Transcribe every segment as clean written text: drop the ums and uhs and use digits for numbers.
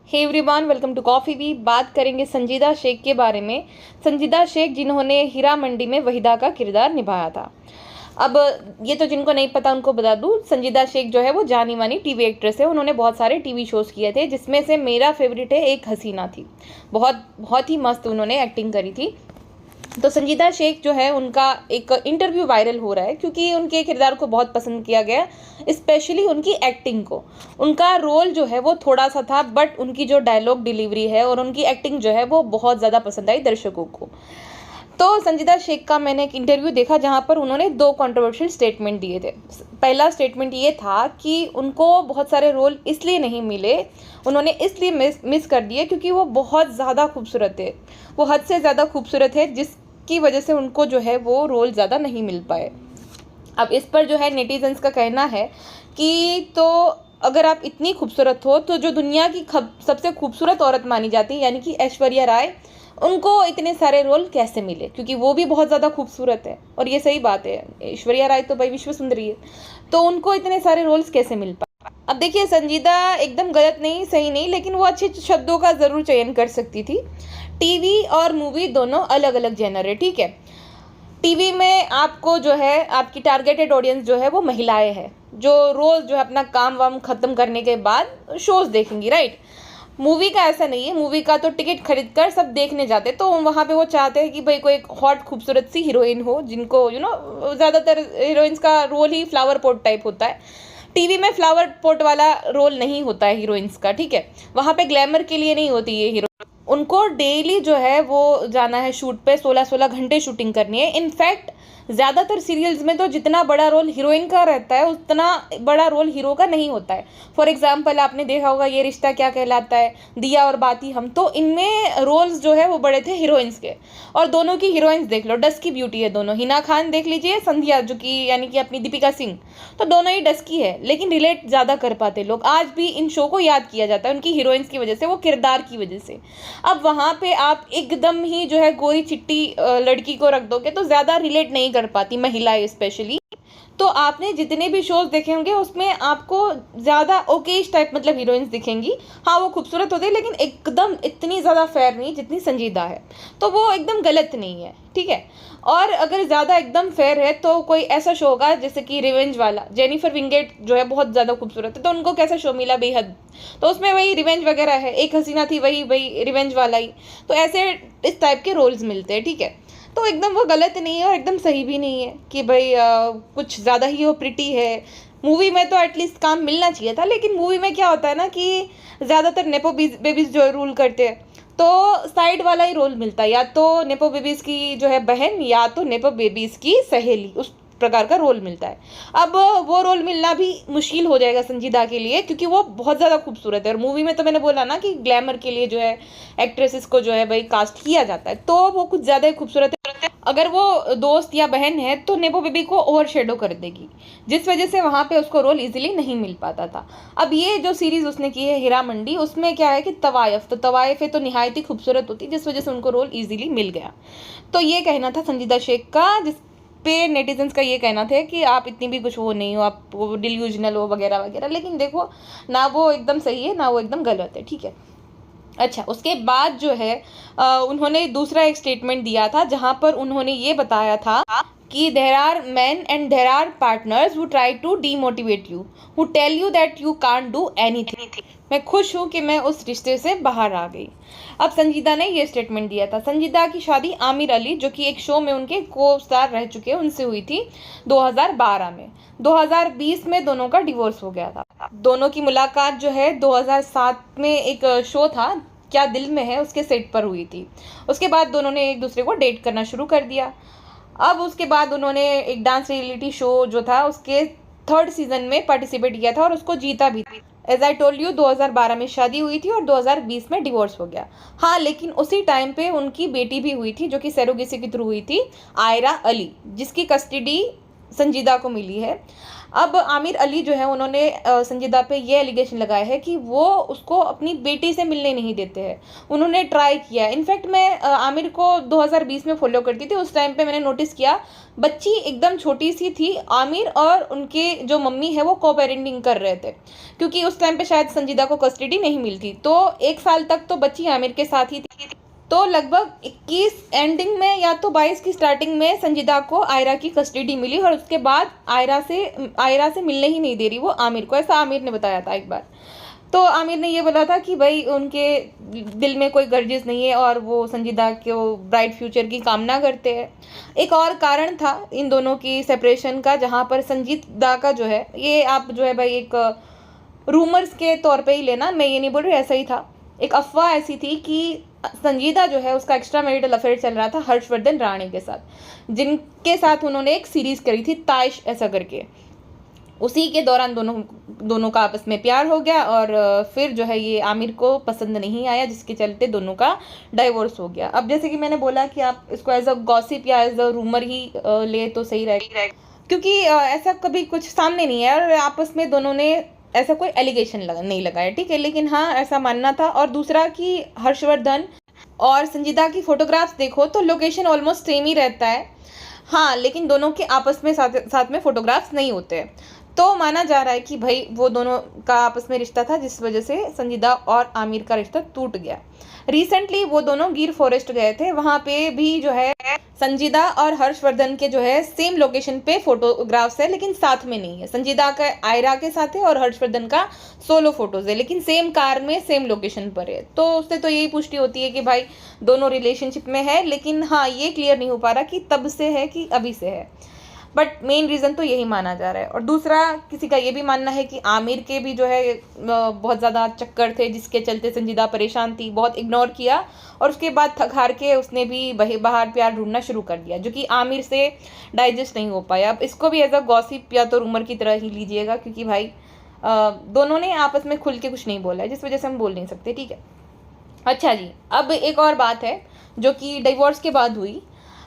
Hey everyone, welcome to coffee V. बात करेंगे संजीदा शेख के बारे में। संजीदा शेख जिन्होंने हीरा मंडी में वहीदा का किरदार निभाया था। अब ये तो जिनको नहीं पता उनको बता दूं, संजीदा शेख जो है वो जानी मानी टीवी एक्ट्रेस है। उन्होंने बहुत सारे टीवी शोज़ किए थे, जिसमें से मेरा फेवरेट है एक हसीना थी। बहुत बहुत ही मस्त उन्होंने एक्टिंग करी थी। तो संजीदा शेख जो है उनका एक इंटरव्यू वायरल हो रहा है क्योंकि उनके किरदार को बहुत पसंद किया गया, स्पेशली उनकी एक्टिंग को। उनका रोल जो है वो थोड़ा सा था, बट उनकी जो डायलॉग डिलीवरी है और उनकी एक्टिंग जो है वो बहुत ज़्यादा पसंद आई दर्शकों को। तो संजीदा शेख का मैंने एक इंटरव्यू देखा जहाँ पर उन्होंने 2 कंट्रोवर्शियल स्टेटमेंट दिए थे। पहला स्टेटमेंट ये था कि उनको बहुत सारे रोल इसलिए नहीं मिले, उन्होंने इसलिए मिस कर दिए क्योंकि वो बहुत ज़्यादा खूबसूरत है, वो हद से ज़्यादा खूबसूरत है, जिसकी वजह से उनको जो है वो रोल ज़्यादा नहीं मिल पाए। अब इस पर जो है नेटिजन्स का कहना है कि तो अगर आप इतनी खूबसूरत हो तो जो दुनिया की सबसे खूबसूरत औरत मानी जाती है यानी कि ऐश्वर्या राय, उनको इतने सारे रोल कैसे मिले, क्योंकि वो भी बहुत ज़्यादा खूबसूरत है। और ये सही बात है, ऐश्वर्या राय तो भाई विश्व सुंदरी है, तो उनको इतने सारे रोल्स कैसे मिल पाए। अब देखिए, संजीदा एकदम गलत नहीं, सही नहीं, लेकिन वो अच्छे शब्दों का ज़रूर चयन कर सकती थी। टीवी और मूवी दोनों अलग अलग जेनर है, ठीक है। टीवी में आपको जो है आपकी टारगेटेड ऑडियंस जो है वो महिलाएं हैं, जो रोज़ जो है अपना काम वाम ख़त्म करने के बाद शोज़ देखेंगी, राइट। मूवी का ऐसा नहीं है, मूवी का तो टिकट खरीद कर सब देखने जाते हैं, तो वहाँ पे वो चाहते हैं कि भाई कोई एक हॉट खूबसूरत सी हीरोइन हो, जिनको ज़्यादातर हीरोइंस का रोल ही फ्लावर पॉट टाइप होता है। टीवी में फ्लावर पॉट वाला रोल नहीं होता है हीरोइंस का, ठीक है। वहाँ पे ग्लैमर के लिए नहीं होती ये हीरो, उनको डेली जो है वो जाना है शूट पे, 16-16 घंटे शूटिंग करनी है। इनफैक्ट ज़्यादातर सीरियल्स में तो जितना बड़ा रोल हीरोइन का रहता है उतना बड़ा रोल हीरो का नहीं होता है। फॉर एग्जांपल आपने देखा होगा ये रिश्ता क्या कहलाता है, दिया और बाती हम, तो इनमें रोल्स जो है वो बड़े थे हीरोइंस के। और दोनों की हीरोइंस देख लो, डस्की ब्यूटी है दोनों। हिना खान देख लीजिए, संध्या जो कि यानी कि अपनी दीपिका सिंह, तो दोनों ही डस्की है, लेकिन रिलेट ज़्यादा कर पाते लोग। आज भी इन शो को याद किया जाता है उनकी हीरोइंस की वजह से, वो किरदार की वजह से। अब वहाँ पे आप एकदम ही जो है गोरी चिट्टी लड़की को रख दोगे तो ज़्यादा रिलेट नहीं कर पाती महिलाएं स्पेशली। तो आपने जितने भी शोज देखे होंगे उसमें आपको ज़्यादा ओकेश टाइप मतलब हीरोइंस दिखेंगी। हाँ, वो खूबसूरत होती है, लेकिन एकदम इतनी ज़्यादा फेयर नहीं जितनी संजीदा है, तो वो एकदम गलत नहीं है, ठीक है। और अगर ज़्यादा एकदम फेयर है तो कोई ऐसा शो होगा जैसे कि रिवेंज वाला, जेनिफर विंगेट जो है बहुत ज़्यादा खूबसूरत है, तो उनको कैसा शो मिला, बेहद। तो उसमें वही रिवेंज वगैरह है, एक हसीना थी, वही वही रिवेंज वाला ही। तो ऐसे इस टाइप के रोल्स मिलते हैं, ठीक है। तो एकदम वो गलत नहीं है और एकदम सही भी नहीं है कि भाई कुछ ज़्यादा ही वो प्रिटी है। मूवी में तो एटलीस्ट काम मिलना चाहिए था, लेकिन मूवी में क्या होता है ना कि ज़्यादातर नेपो बेबीज़ जो रूल करते हैं, तो साइड वाला ही रोल मिलता है, या तो नेपो बेबीज़ की जो है बहन या तो नेपो बेबीज़ की सहेली, उस प्रकार का रोल मिलता है। अब वो रोल मिलना भी मुश्किल हो जाएगा संजीदा के लिए, क्योंकि वो बहुत ज़्यादा खूबसूरत है। और मूवी में तो मैंने बोला ना कि ग्लैमर के लिए जो है एक्ट्रेसेस को जो है भाई कास्ट किया जाता है, तो वो कुछ ज़्यादा ही खूबसूरत है। अगर वो दोस्त या बहन है तो नेपो बेबी को ओवर शेडो कर देगी, जिस वजह से वहाँ पे उसको रोल इजीली नहीं मिल पाता था। अब ये जो सीरीज़ उसने की है हीरा मंडी, उसमें क्या है कि तवायफ, तो तवायफ है तो निहायत ही खूबसूरत होती, जिस वजह से उनको रोल इजीली मिल गया। तो ये कहना था संजीदा शेख का, जिस पे नेटिजन्स का ये कहना था कि आप इतनी भी कुछ वो नहीं हो, आप वो डिल्यूजनल हो वगैरह वगैरह। लेकिन देखो ना, वो एकदम सही है ना वो एकदम गलत है, ठीक है। अच्छा, उसके बाद जो है उन्होंने दूसरा एक स्टेटमेंट दिया था जहाँ पर उन्होंने ये बताया था कि there are man and there are partners who try to demotivate you, who tell you that you can't do anything. मैं खुश हूँ कि मैं उस रिश्ते से बाहर आ गई। अब संजीदा ने ये स्टेटमेंट दिया था। संजीदा की शादी आमिर अली, जो कि एक शो में उनके को स्टार रह चुके हैं, उनसे हुई थी 2012 में। 2020 में दोनों का डिवोर्स हो गया था। दोनों की मुलाकात जो है 2007 में एक शो था क्या दिल में है, उसके सेट पर हुई थी। उसके बाद दोनों ने एक दूसरे को डेट करना शुरू कर दिया। अब उसके बाद उन्होंने एक डांस रियलिटी शो जो था उसके 3rd सीजन में पार्टिसिपेट किया था और उसको जीता भी। एज आई टोल्ड यू, 2012 में शादी हुई थी और 2020 में डिवोर्स हो गया। हाँ, लेकिन उसी टाइम पे उनकी बेटी भी हुई थी, जो कि सरोगेसी के थ्रू हुई थी, आयरा अली, जिसकी कस्टडी संजीदा को मिली है। अब आमिर अली जो है उन्होंने संजीदा पे ये एलिगेशन लगाया है कि वो उसको अपनी बेटी से मिलने नहीं देते हैं। उन्होंने ट्राई किया, इनफैक्ट मैं आमिर को 2020 में फॉलो करती थी, उस टाइम पे मैंने नोटिस किया बच्ची एकदम छोटी सी थी, आमिर और उनके जो मम्मी है वो को पेरेंटिंग कर रहे थे, क्योंकि उस टाइम पे शायद संजीदा को कस्टडी नहीं मिलती, तो 1 साल तक तो बच्ची आमिर के साथ ही थी। तो लगभग 21 एंडिंग में या तो 22 की स्टार्टिंग में संजीदा को आयरा की कस्टडी मिली, और उसके बाद आयरा से मिलने ही नहीं दे रही वो आमिर को, ऐसा आमिर ने बताया था एक बार। तो आमिर ने ये बोला था कि भाई उनके दिल में कोई गर्जिश नहीं है और वो संजीदा के ब्राइट फ्यूचर की कामना करते हैं। एक और कारण था इन दोनों की सेपरेशन का, जहाँ पर संजीदा का जो है, ये आप जो है भाई एक रूमर्स के तौर पे ही लेना, मैं ये नहीं बोल रही, ऐसा ही था। एक अफवाह ऐसी थी कि संजीदा जो है उसका एक्स्ट्रा मैरिटल अफेयर चल रहा था हर्षवर्धन राणे के साथ, जिनके साथ उन्होंने एक सीरीज करी थी ताइश ऐसा करके। उसी के दौरान दोनों का आपस में प्यार हो गया, और फिर जो है ये आमिर को पसंद नहीं आया, जिसके चलते दोनों का डाइवोर्स हो गया। अब जैसे कि मैंने बोला कि आप इसको एज अ गॉसिप या एज अ रूमर ही ले तो सही रहेगा, क्योंकि ऐसा कभी कुछ सामने नहीं है और आपस में दोनों ने ऐसा कोई एलिगेशन नहीं लगाया, ठीक है। लेकिन हाँ, ऐसा मानना था। और दूसरा कि हर्षवर्धन और संजीदा की फोटोग्राफ्स देखो तो लोकेशन ऑलमोस्ट सेम ही रहता है, हाँ, लेकिन दोनों के आपस में साथ में फोटोग्राफ्स नहीं होते हैं। तो माना जा रहा है कि भाई वो दोनों का आपस में रिश्ता था, जिस वजह से संजीदा और आमिर का रिश्ता टूट गया। रिसेंटली वो दोनों गिर फॉरेस्ट गए थे, वहाँ पे भी जो है संजीदा और हर्षवर्धन के जो है सेम लोकेशन पे फोटोग्राफ्स है, लेकिन साथ में नहीं है। संजीदा का आयरा के साथ है और हर्षवर्धन का सोलो फोटोज है, लेकिन सेम कार में सेम लोकेशन पर है। तो उससे तो यही पुष्टि होती है कि भाई दोनों रिलेशनशिप में है, लेकिन हाँ, ये क्लियर नहीं हो पा रहा कि तब से है कि अभी से है, बट मेन रीज़न तो यही माना जा रहा है। और दूसरा, किसी का ये भी मानना है कि आमिर के भी जो है बहुत ज़्यादा चक्कर थे, जिसके चलते संजीदा परेशान थी, बहुत इग्नोर किया, और उसके बाद थक हार के उसने भी बाहर प्यार ढूंढना शुरू कर दिया, जो कि आमिर से डाइजेस्ट नहीं हो पाया। अब इसको भी एज अ गॉसिप या तो रूमर की तरह ही लीजिएगा, क्योंकि भाई दोनों ने आपस में खुल के कुछ नहीं बोला है, जिस वजह से हम बोल नहीं सकते, ठीक है। अच्छा जी, अब एक और बात है जो कि डिवोर्स के बाद हुई।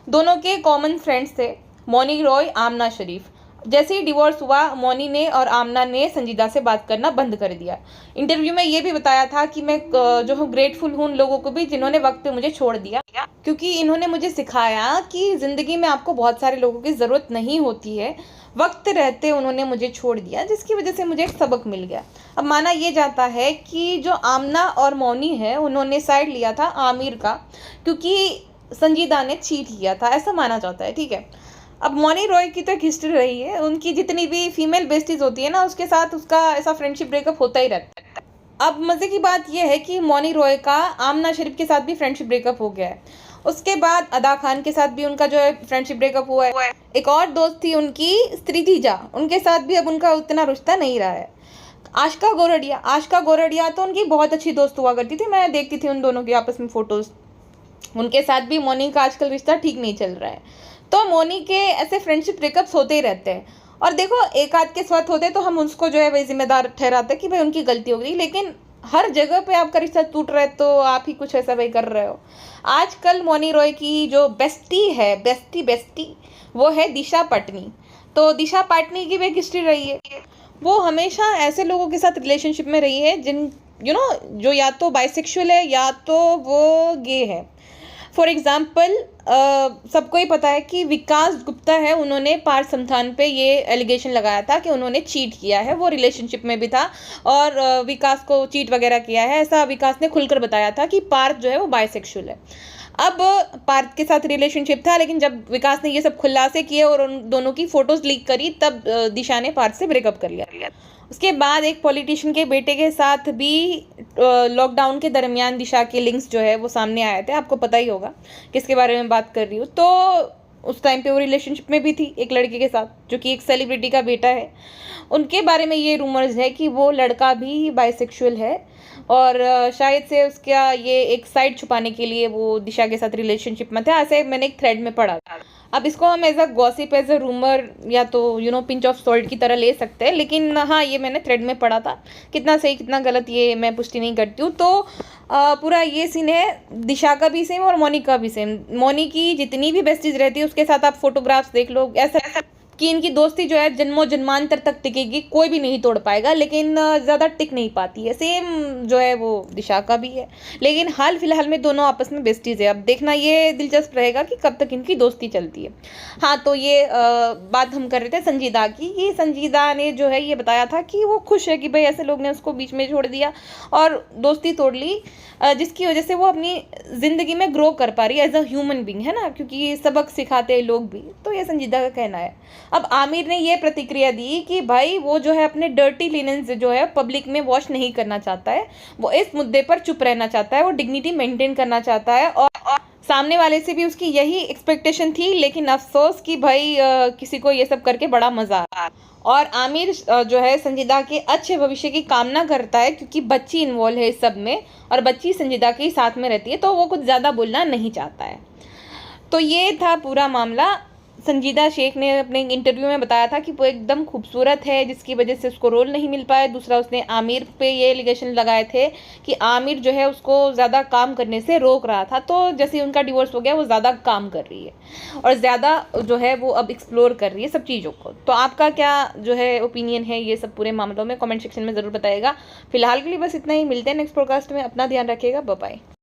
दोनों के कॉमन फ्रेंड्स थे मौनी रॉय, आमना शरीफ। जैसे ही डिवोर्स हुआ, मौनी ने और आमना ने संजीदा से बात करना बंद कर दिया। इंटरव्यू में ये भी बताया था कि मैं जो हूँ ग्रेटफुल हूँ उन लोगों को भी जिन्होंने वक्त पे मुझे छोड़ दिया, क्योंकि इन्होंने मुझे सिखाया कि ज़िंदगी में आपको बहुत सारे लोगों की ज़रूरत नहीं होती है। वक्त रहते उन्होंने मुझे छोड़ दिया, जिसकी वजह से मुझे एक सबक मिल गया। अब माना ये जाता है कि जो आमना और मौनी है उन्होंने साइड लिया था आमिर का, क्योंकि संजीदा ने चीट किया था, ऐसा माना जाता है, ठीक है। अब मौनी रॉय की तो एक हिस्ट्री रही है, उनकी जितनी भी फीमेल बेस्टीज होती है ना, उसके साथ उसका ऐसा फ्रेंडशिप ब्रेकअप होता ही रहता है। अब मज़े की बात यह है कि मौनी रॉय का आमना शरीफ के साथ भी फ्रेंडशिप ब्रेकअप हो गया है। उसके बाद अदा खान के साथ भी उनका जो है फ्रेंडशिप ब्रेकअप हुआ है। एक और दोस्त थी उनकी स्त्रीजा, उनके साथ भी अब उनका उतना रिश्ता नहीं रहा है। आशका गोरडिया तो उनकी बहुत अच्छी दोस्त हुआ करती थी, मैं देखती थी उन दोनों की आपस में फ़ोटोज़। उनके साथ भी मौनी का आजकल रिश्ता ठीक नहीं चल रहा है। तो मौनी के ऐसे फ्रेंडशिप ब्रेकअप्स होते ही रहते हैं, और देखो एक आध के साथ होते तो हम उसको जो है भाई जिम्मेदार ठहराते कि भाई उनकी गलती हो गई, लेकिन हर जगह पे आपका रिश्ता टूट रहा है तो आप ही कुछ ऐसा भाई कर रहे हो। आजकल मौनी रॉय की जो बेस्टी वो है दिशा पटनी। तो दिशा पटनी की भी एक हिस्ट्री रही है, वो हमेशा ऐसे लोगों के साथ रिलेशनशिप में रही है जिन जो या तो बाइसेक्सुअल है या तो वो गे है। फॉर एग्ज़ाम्पल सबको ही पता है कि विकास गुप्ता है, उन्होंने पार्थ समथान पे ये एलिगेशन लगाया था कि उन्होंने चीट किया है, वो रिलेशनशिप में भी था और विकास को चीट वगैरह किया है, ऐसा विकास ने खुलकर बताया था कि पार्थ जो है वो बाइसेक्सुअल है। अब पार्थ के साथ रिलेशनशिप था, लेकिन जब विकास ने ये सब खुलासे किए और उन दोनों की फ़ोटोज़ लीक करी, तब दिशा ने पार्थ से ब्रेकअप कर लिया। उसके बाद एक पॉलिटिशियन के बेटे के साथ भी लॉकडाउन के दरमियान दिशा के लिंक्स जो है वो सामने आए थे, आपको पता ही होगा किसके बारे में बात कर रही हूँ। तो उस टाइम पे वो रिलेशनशिप में भी थी एक लड़के के साथ, जो कि एक सेलिब्रिटी का बेटा है। उनके बारे में ये रूमर्स है कि वो लड़का भी बाइसेक्सुअल है और शायद से उसका ये एक साइड छुपाने के लिए वो दिशा के साथ रिलेशनशिप में था, ऐसे मैंने एक थ्रेड में पढ़ा था। अब इसको हम as a gossip, as a rumour या तो पिंच ऑफ सॉल्ट की तरह ले सकते हैं, लेकिन हाँ, ये मैंने थ्रेड में पढ़ा था। कितना सही कितना गलत ये मैं पुष्टि नहीं करती हूँ। तो पूरा ये सीन है, दिशा का भी सेम और मौनी का भी सेम। मौनी की जितनी भी बेस्टीज रहती है उसके साथ आप फोटोग्राफ्स देख लो, ऐसा कि इनकी दोस्ती जो है जन्मों जन्मांतर तक टिकेगी, कोई भी नहीं तोड़ पाएगा, लेकिन ज़्यादा टिक नहीं पाती है। सेम जो है वो दिशा का भी है, लेकिन हाल फिलहाल में दोनों आपस में बेस्टीज है। अब देखना ये दिलचस्प रहेगा कि कब तक इनकी दोस्ती चलती है। हाँ, तो ये बात हम कर रहे थे संजीदा की। ये संजीदा ने जो है ये बताया था कि वो खुश है कि भाई ऐसे लोग ने उसको बीच में छोड़ दिया और दोस्ती तोड़ ली, जिसकी वजह से वो अपनी ज़िंदगी में ग्रो कर पा रही है एज अ ह्यूमन बींग, है ना, क्योंकि ये सबक सिखाते हैं लोग भी। तो ये संजीदा का कहना है। अब आमिर ने ये प्रतिक्रिया दी कि भाई वो जो है अपने डर्टी लिनेंस जो है पब्लिक में वॉश नहीं करना चाहता है, वो इस मुद्दे पर चुप रहना चाहता है, वो डिग्निटी मेंटेन करना चाहता है, और सामने वाले से भी उसकी यही एक्सपेक्टेशन थी, लेकिन अफसोस कि भाई किसी को ये सब करके बड़ा मज़ा आया। और आमिर जो है संजीदा के अच्छे भविष्य की कामना करता है, क्योंकि बच्ची इन्वॉल्व है इस सब में और बच्ची संजीदा के साथ में रहती है, तो वो कुछ ज़्यादा बोलना नहीं चाहता है। तो ये था पूरा मामला। संजीदा शेख ने अपने इंटरव्यू में बताया था कि वो एकदम खूबसूरत है, जिसकी वजह से उसको रोल नहीं मिल पाया। दूसरा, उसने आमिर पे ये एलिगेशन लगाए थे कि आमिर जो है उसको ज़्यादा काम करने से रोक रहा था। तो जैसे उनका डिवोर्स हो गया, वो ज़्यादा काम कर रही है और ज़्यादा जो है वो अब एक्सप्लोर कर रही है सब चीज़ों को। तो आपका क्या जो है ओपिनियन है ये सब पूरे मामलों में, कमेंट सेक्शन में ज़रूर बताइएगा। फिलहाल के लिए बस इतना ही, मिलते हैं नेक्स्ट पॉडकास्ट में। अपना ध्यान रखिएगा, बाय बाय।